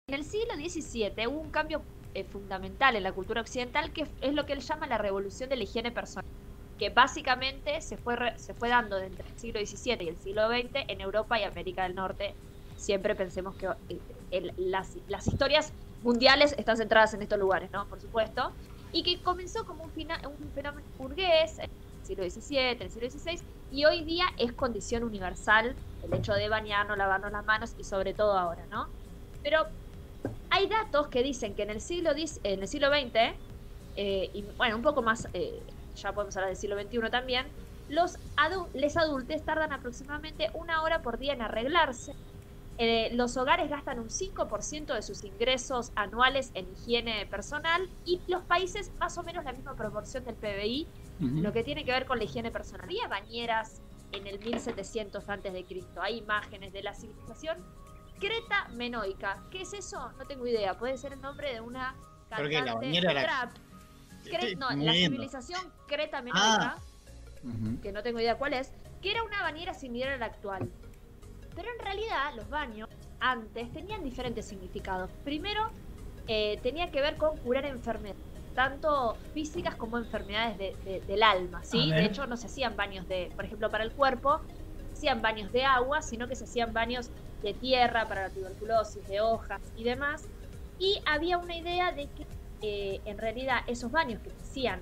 En el siglo XVII hubo un cambio fundamental en la cultura occidental, que es lo que él llama la revolución de la higiene personal, que básicamente se fue dando entre el siglo XVII y el siglo XX en Europa y América del Norte. Siempre pensemos que las historias mundiales están centradas en estos lugares, ¿no? Por supuesto. Y que comenzó como un fenómeno burgués en el siglo XVII, en el siglo XVI, y hoy día es condición universal el hecho de bañarnos, lavarnos las manos y sobre todo ahora, ¿no? Pero hay datos que dicen que en el siglo XX, y bueno, un poco más, ya podemos hablar del siglo XXI también, les adultos tardan aproximadamente 1 hora por día en arreglarse. Los hogares gastan un 5% de sus ingresos anuales en higiene personal, y los países más o menos la misma proporción del PBI, lo que tiene que ver con la higiene personal. Había bañeras en el 1700 a.C. Hay imágenes de la civilización Creta Menoica. ¿Qué es eso? No tengo idea. Puede ser el nombre de una cantante la bañera de trap. No, la civilización Creta Menoica, que no tengo idea cuál es, que era una bañera similar a la actual. Pero en realidad los baños antes tenían diferentes significados. Primero, tenía que ver con curar enfermedades, tanto físicas como enfermedades del alma, ¿sí? De hecho, no se hacían baños por ejemplo, para el cuerpo, se hacían baños de agua, sino que se hacían baños de tierra para la tuberculosis, de hojas y demás. Y había una idea de que en realidad esos baños que se hacían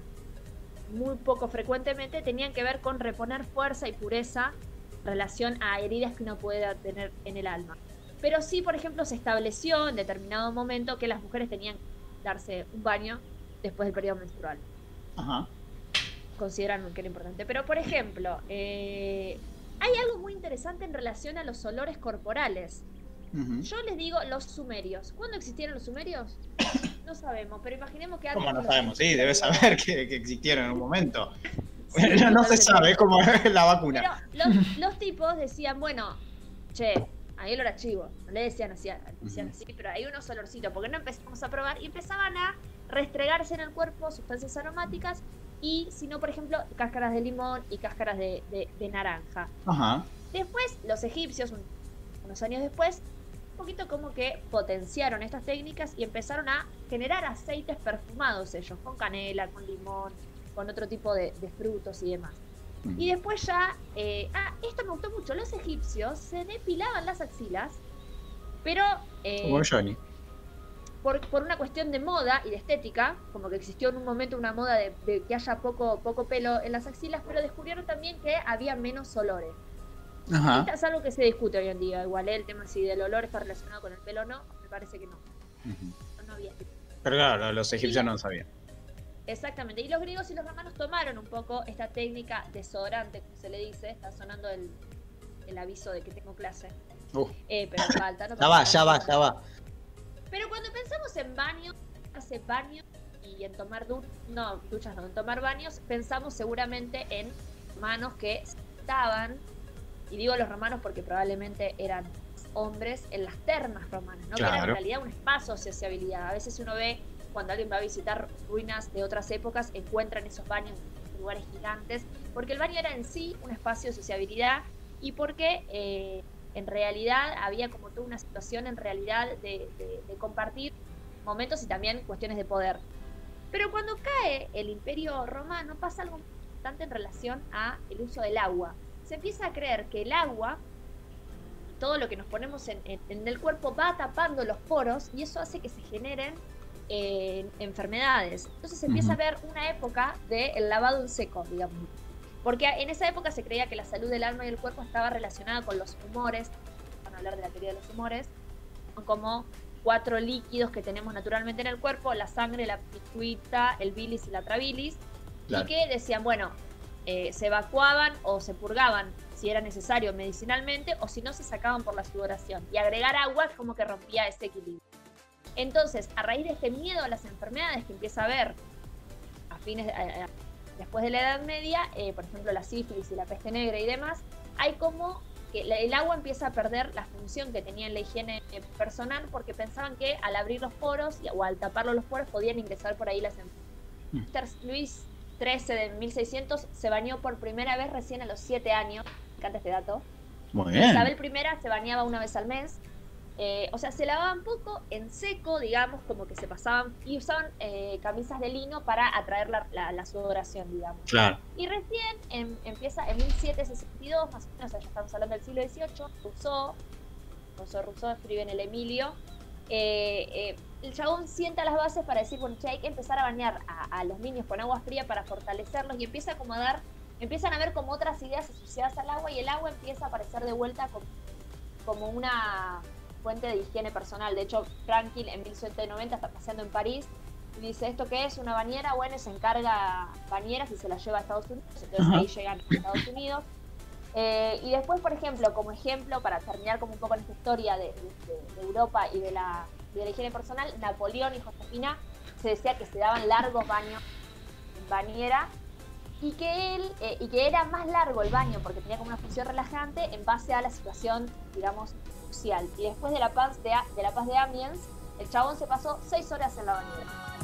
muy poco frecuentemente tenían que ver con reponer fuerza y pureza en relación a heridas que uno pueda tener en el alma. Pero sí, por ejemplo, se estableció en determinado momento que las mujeres tenían que darse un baño después del periodo menstrual. Consideraron que era importante. Pero, por ejemplo, hay algo muy interesante en relación a los olores corporales. Yo les digo los sumerios. ¿Cuándo existieron los sumerios? No sabemos, pero imaginemos que antes... ¿Cómo no sabemos? Sí, debes saber que existieron en un momento. Sí, no se sabe, es como la vacuna. Pero los tipos decían, bueno, che, ahí olor a chivo. No le decían así, pero hay unos olorcitos. ¿Por qué no empezamos a probar? Y empezaban a restregarse en el cuerpo sustancias aromáticas, y si no, por ejemplo, cáscaras de limón y cáscaras de naranja. Después, los egipcios, unos años después, un poquito como que potenciaron estas técnicas y empezaron a generar aceites perfumados ellos, con canela, con limón, con otro tipo de frutos y demás. Y después ya, esto me gustó mucho, los egipcios se depilaban las axilas, pero como Johnny. Por una cuestión de moda y de estética, como que existió en un momento una moda de que haya poco pelo en las axilas, pero descubrieron también que había menos olores. Esto es algo que se discute hoy en día, igual, el tema si del olor está relacionado con el pelo o no, me parece que no. No había. Pero claro, los egipcios no sabían. Exactamente, y los griegos y los romanos tomaron un poco esta técnica desodorante, como se le dice. Está sonando el aviso de que tengo clase. Pero falta, ¿no? Ya va. Pero cuando pensamos en baños, hace baños y en tomar duchas no, en tomar baños, pensamos seguramente en romanos que estaban, y digo los romanos porque probablemente eran hombres, en las termas romanas, ¿no? Claro. Que era en realidad un espacio de sociabilidad. A veces uno ve, cuando alguien va a visitar ruinas de otras épocas, encuentran esos baños en lugares gigantes, porque el baño era en sí un espacio de sociabilidad, y porque en realidad había como toda una situación en realidad de compartir momentos y también cuestiones de poder. Pero cuando cae el Imperio Romano pasa algo importante en relación a el uso del agua. Se empieza a creer que el agua, todo lo que nos ponemos en el cuerpo, va tapando los poros, y eso hace que se generen enfermedades. Entonces se empieza a ver una época del lavado en seco, digamos. Porque en esa época se creía que la salud del alma y el cuerpo estaba relacionada con los humores. Van a hablar de la teoría de los humores. Son como 4 líquidos que tenemos naturalmente en el cuerpo: la sangre, la pituita, el bilis y la trabilis. Claro. Y que decían, bueno, se evacuaban o se purgaban si era necesario medicinalmente, o si no, se sacaban por la sudoración. Y agregar agua como que rompía ese equilibrio. Entonces, a raíz de este miedo a las enfermedades que empieza a haber después de la Edad Media, por ejemplo la sífilis y la peste negra y demás, hay como que el agua empieza a perder la función que tenía en la higiene personal, porque pensaban que al abrir los poros o al taparlo los poros podían ingresar por ahí las enfermedades. Luis XIII de 1600 se bañó por primera vez recién a los 7 años. Me encanta este dato. Muy bien. Isabel I se bañaba una vez al mes. O sea, se lavaban poco en seco, digamos, como que se pasaban y usaban camisas de lino para atraer la sudoración, digamos. Claro. Y recién empieza en 1762, más o menos, o sea, ya estamos hablando del siglo XVIII, Rousseau escribe en el Emilio. El chabón sienta las bases para decir, bueno, che, hay que empezar a bañar a los niños con agua fría para fortalecerlos, y empiezan a ver como otras ideas asociadas al agua, y el agua empieza a aparecer de vuelta como una fuente de higiene personal. De hecho, Franklin en 1790 está paseando en París y dice, ¿esto qué es? ¿Una bañera? Bueno, y se encarga bañeras y se las lleva a Estados Unidos, entonces ahí llegan a Estados Unidos. Y después, por ejemplo, como ejemplo, para terminar como un poco en esta historia de Europa y de la higiene personal, Napoleón y Josefina se decía que se daban largos baños en bañera, y que era más largo el baño porque tenía como una función relajante en base a la situación, digamos, social. Y después de la paz de Amiens, el chabón se pasó 6 horas en la bañera.